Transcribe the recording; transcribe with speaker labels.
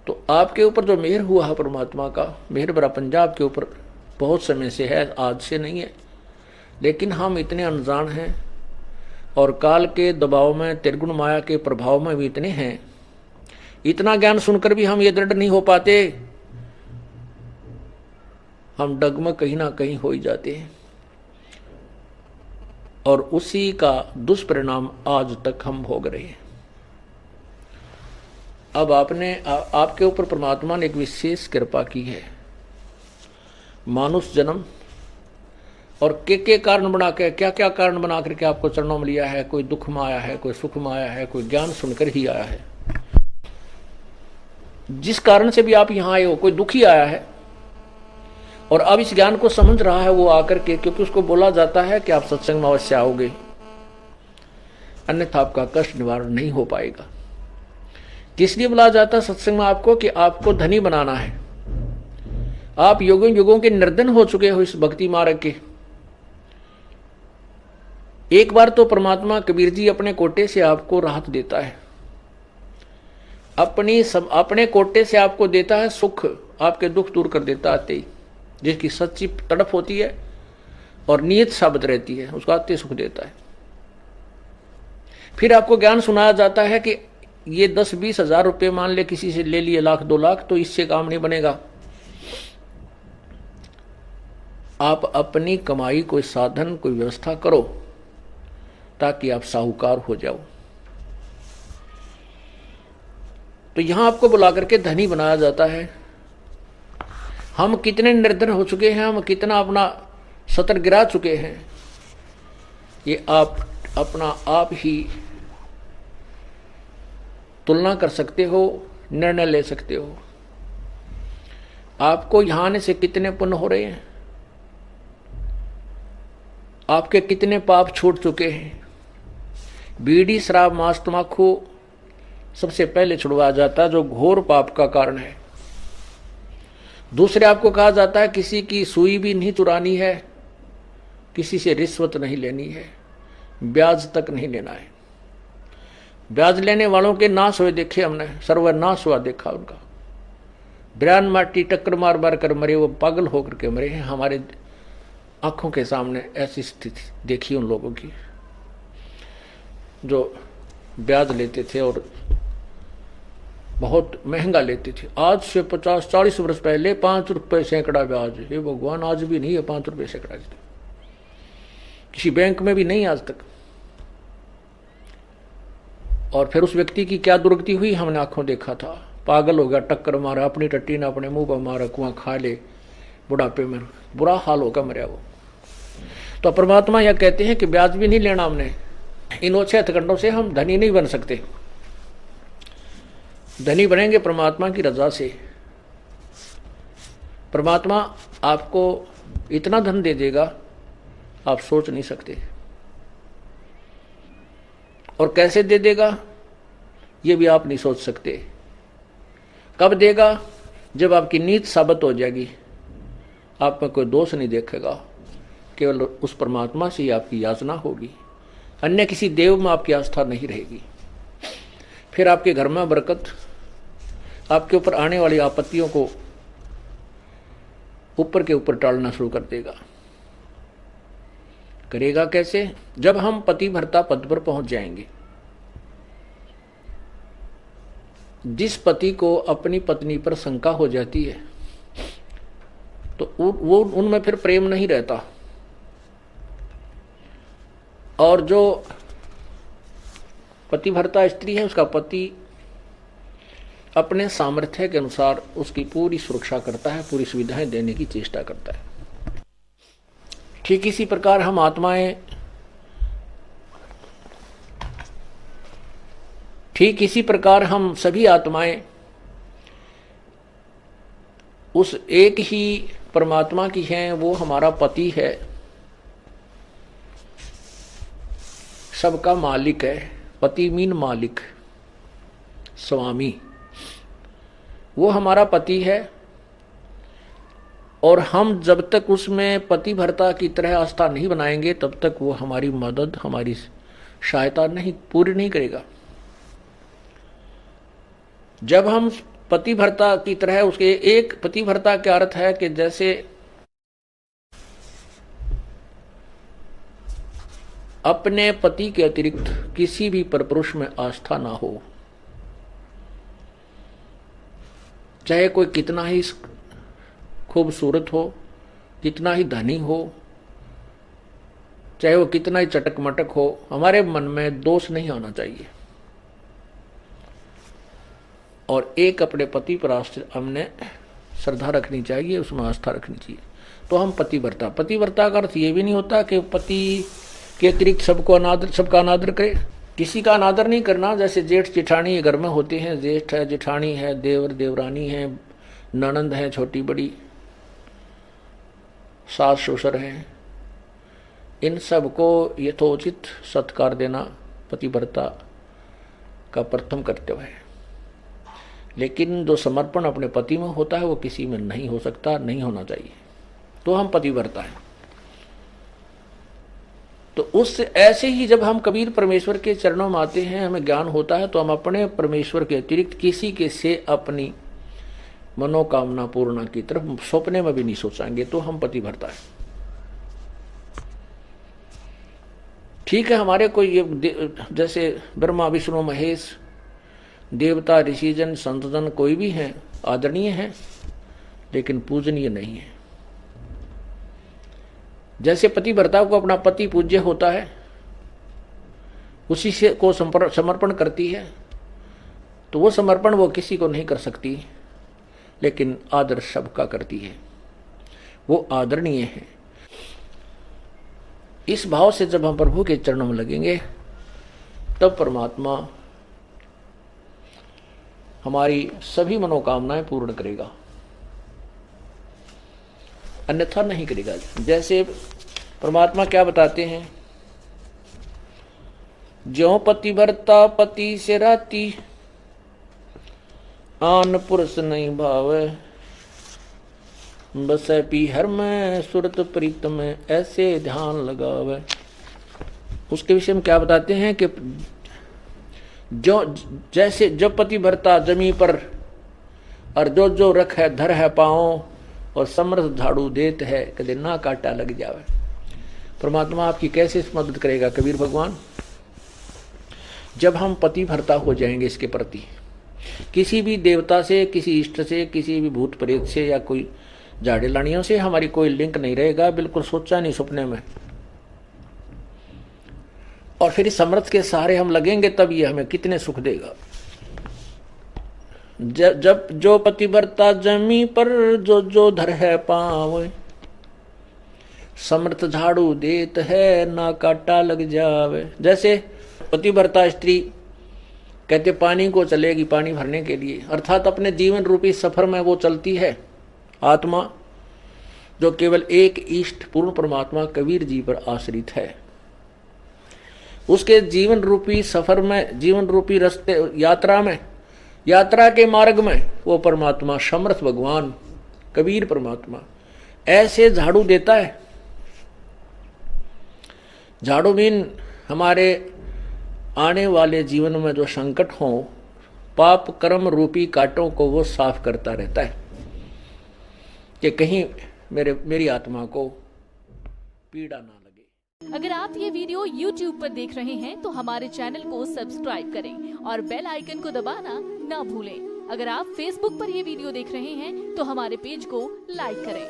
Speaker 1: तो आपके ऊपर जो मेहर हुआ है परमात्मा का, मेहर भरा पंजाब के ऊपर बहुत समय से है, आज से नहीं है। लेकिन हम इतने अनजान हैं और काल के दबाव में, त्रिगुण माया के प्रभाव में भी इतने हैं, इतना ज्ञान सुनकर भी हम ये दृढ़ नहीं हो पाते, हम डगमग कहीं ना कहीं हो ही जाते हैं। और उसी का दुष्परिणाम आज तक हम भोग रहे हैं। अब आपके ऊपर परमात्मा ने एक विशेष कृपा की है, मानुष जन्म, और के कारण बना के, क्या क्या कारण बना करके आपको चरणों में लिया है। कोई दुख में आया है, कोई सुख में आया है, कोई ज्ञान सुनकर ही आया है। जिस कारण से भी आप यहां आए हो, कोई दुखी आया है और अब इस ज्ञान को समझ रहा है वो आकर के, क्योंकि उसको बोला जाता है कि आप सत्संग में अवश्य आओगे, अन्यथा आपका कष्ट निवारण नहीं हो पाएगा। किस लिए बुलाया जाता है सत्संग में आपको? कि आपको धनी बनाना है। आप युगों युगों के निर्धन हो चुके हो इस भक्ति मार्ग के। एक बार तो परमात्मा कबीर जी अपने कोटे से आपको राहत देता है, अपने कोटे से आपको देता है सुख, आपके दुख दूर कर देता आते ही, जिसकी सच्ची तड़प होती है और नियत साबित रहती है, उसका आते सुख देता है। फिर आपको ज्ञान सुनाया जाता है कि ये 10-20 हजार रुपये मान ले किसी से ले लिए, 1-2 लाख, तो इससे काम नहीं बनेगा। आप अपनी कमाई कोई साधन, कोई व्यवस्था करो ताकि आप साहूकार हो जाओ। तो यहां आपको बुला करके धनी बनाया जाता है। हम कितने निर्धन हो चुके हैं, हम कितना अपना सतर गिरा चुके हैं, ये आप अपना आप ही तुलना कर सकते हो, निर्णय ले सकते हो। आपको यहां आने से कितने पुण्य हो रहे हैं, आपके कितने पाप छूट चुके हैं। बीड़ी, शराब, मांस, तम्बाकू सबसे पहले छुड़वाया जाता है, जो घोर पाप का कारण है। दूसरे आपको कहा जाता है किसी की सुई भी नहीं चुरानी है, किसी से रिश्वत नहीं लेनी है, ब्याज तक नहीं लेना है। ब्याज लेने वालों के नाश हुए देखे हमने, सर्वनाश हुआ देखा उनका। बिरान माटी टक्कर मार मार कर मरे, वो पागल होकर के मरे हैं। हमारे आंखों के सामने ऐसी स्थिति देखी उन लोगों की जो ब्याज लेते थे और बहुत महंगा लेते थे। आज से 50-40 वर्ष पहले 5 रुपए सैकड़ा ब्याज। हे भगवान, आज भी नहीं है 5 रुपए सैकड़ा, किसी बैंक में भी नहीं आज तक। और फिर उस व्यक्ति की क्या दुर्गति हुई हमने आंखों देखा था। पागल हो गया, टक्कर मारा, अपनी टट्टी ने अपने मुंह पर मारा, कुआं खा ले, बुढ़ापे में बुरा हाल होगा मरिया वो। तो परमात्मा यह कहते हैं कि ब्याज भी नहीं लेना हमने। इन ओछे हथकंडों से हम धनी नहीं बन सकते। धनी बनेंगे परमात्मा की रजा से। परमात्मा आपको इतना धन दे देगा आप सोच नहीं सकते। और कैसे दे देगा ये भी आप नहीं सोच सकते। कब देगा? जब आपकी नीत साबित हो जाएगी, आप में कोई दोष नहीं देखेगा, केवल उस परमात्मा से ही आपकी याचना होगी, अन्य किसी देव में आपकी आस्था नहीं रहेगी। फिर आपके घर में बरकत, आपके ऊपर आने वाली आपत्तियों को ऊपर के ऊपर टालना शुरू कर देगा। करेगा कैसे? जब हम पति भर्ता पद पर पहुंच जाएंगे। जिस पति को अपनी पत्नी पर शंका हो जाती है तो वो उनमें फिर प्रेम नहीं रहता। और जो पति भर्ता स्त्री है, उसका पति अपने सामर्थ्य के अनुसार उसकी पूरी सुरक्षा करता है, पूरी सुविधाएं देने की चेष्टा करता है। ठीक इसी प्रकार हम आत्माएं, ठीक इसी प्रकार हम सभी आत्माएं उस एक ही परमात्मा की हैं। वो हमारा पति है, सबका मालिक है। पति मीन मालिक, स्वामी, वो हमारा पति है। और हम जब तक उसमें पति भर्ता की तरह आस्था नहीं बनाएंगे तब तक वो हमारी मदद, हमारी सहायता नहीं पूरी नहीं करेगा। जब हम पतिव्रता की तरह उसके एक पतिव्रता का अर्थ है कि जैसे अपने पति के अतिरिक्त किसी भी परपुरुष में आस्था ना हो, चाहे कोई कितना ही खूबसूरत हो, कितना ही धनी हो, चाहे वो कितना ही चटक मटक हो, हमारे मन में दोष नहीं आना चाहिए। और एक अपने पति पर हमने श्रद्धा रखनी चाहिए, उसमें आस्था रखनी चाहिए, तो हम पतिव्रता। पतिव्रता का अर्थ ये भी नहीं होता कि पति के अतिरिक्त सबका अनादर करे। किसी का अनादर नहीं करना। जैसे जेठ जेठानी घर में होते हैं, जेठ है, जेठानी है, देवर देवरानी है, ननंद है छोटी बड़ी, सास ससुर हैं, इन सबको यथोचित सत्कार देना पतिव्रता का प्रथम कर्तव्य है। लेकिन जो समर्पण अपने पति में होता है वो किसी में नहीं हो सकता, नहीं होना चाहिए, तो हम पतिव्रता हैं। तो उस ऐसे ही जब हम कबीर परमेश्वर के चरणों में आते हैं, हमें ज्ञान होता है, तो हम अपने परमेश्वर के अतिरिक्त किसी के से अपनी मनोकामना पूर्ण की तरफ सपने में भी नहीं सोचेंगे, तो हम पतिव्रता है। ठीक है, हमारे कोई जैसे ब्रह्मा विष्णु महेश देवता ऋषिजन संतजन कोई भी हैं, आदरणीय हैं, लेकिन पूजनीय नहीं है। जैसे पतिव्रता को अपना पति पूज्य होता है, उसी से को समर्पण करती है, तो वो समर्पण वो किसी को नहीं कर सकती, लेकिन आदर सबका करती है, वो आदरणीय है। इस भाव से जब हम प्रभु के चरणों में लगेंगे, तब परमात्मा हमारी सभी मनोकामनाएं पूर्ण करेगा, अन्यथा नहीं करेगा। जैसे परमात्मा क्या बताते हैं, ज्यों पतिव्रता पति से राती, आन पुरुष नहीं भावे, बसे पीहर में सुरत प्रीत में ऐसे ध्यान लगावे। उसके विषय में क्या बताते हैं कि जो जैसे जब पतिव्रता जमी पर और जो जो रख है धर है पाओ, और समर्थ झाड़ू देत है कदे ना काटा लग जावे। परमात्मा आपकी कैसे मदद करेगा कबीर भगवान? जब हम पतिव्रता हो जाएंगे इसके प्रति, किसी भी देवता से, किसी इष्ट से, किसी भी भूत प्रेत से या कोई झाड़े लानियों से हमारी कोई लिंक नहीं रहेगा, बिल्कुल सोचा नहीं सपने में। और फिर इस समर्थ के सहारे हम लगेंगे, तब ये हमें कितने सुख देगा। जब जो पतिव्रता जमी पर जो जो धर है पाँव, समर्थ झाड़ू देत है ना काटा लग जावे। जैसे पतिव्रता स्त्री कहते पानी को चलेगी पानी भरने के लिए, अर्थात अपने जीवन रूपी सफर में वो चलती है आत्मा, जो केवल एक इष्ट पूर्ण परमात्मा कबीर जी पर आश्रित है। उसके जीवन रूपी सफर में, जीवन रूपी रास्ते यात्रा में, यात्रा के मार्ग में वो परमात्मा समर्थ भगवान कबीर परमात्मा ऐसे झाड़ू देता है। झाड़ू मीन हमारे आने वाले जीवन में जो संकट हो, पाप कर्म रूपी कांटों को वो साफ करता रहता है कि कहीं मेरी आत्मा को पीड़ा ना लगे।
Speaker 2: अगर आप ये वीडियो YouTube पर देख रहे हैं तो हमारे चैनल को सब्सक्राइब करें और बेल आइकन को दबाना ना भूलें। अगर आप Facebook पर ये वीडियो देख रहे हैं तो हमारे पेज को लाइक करें।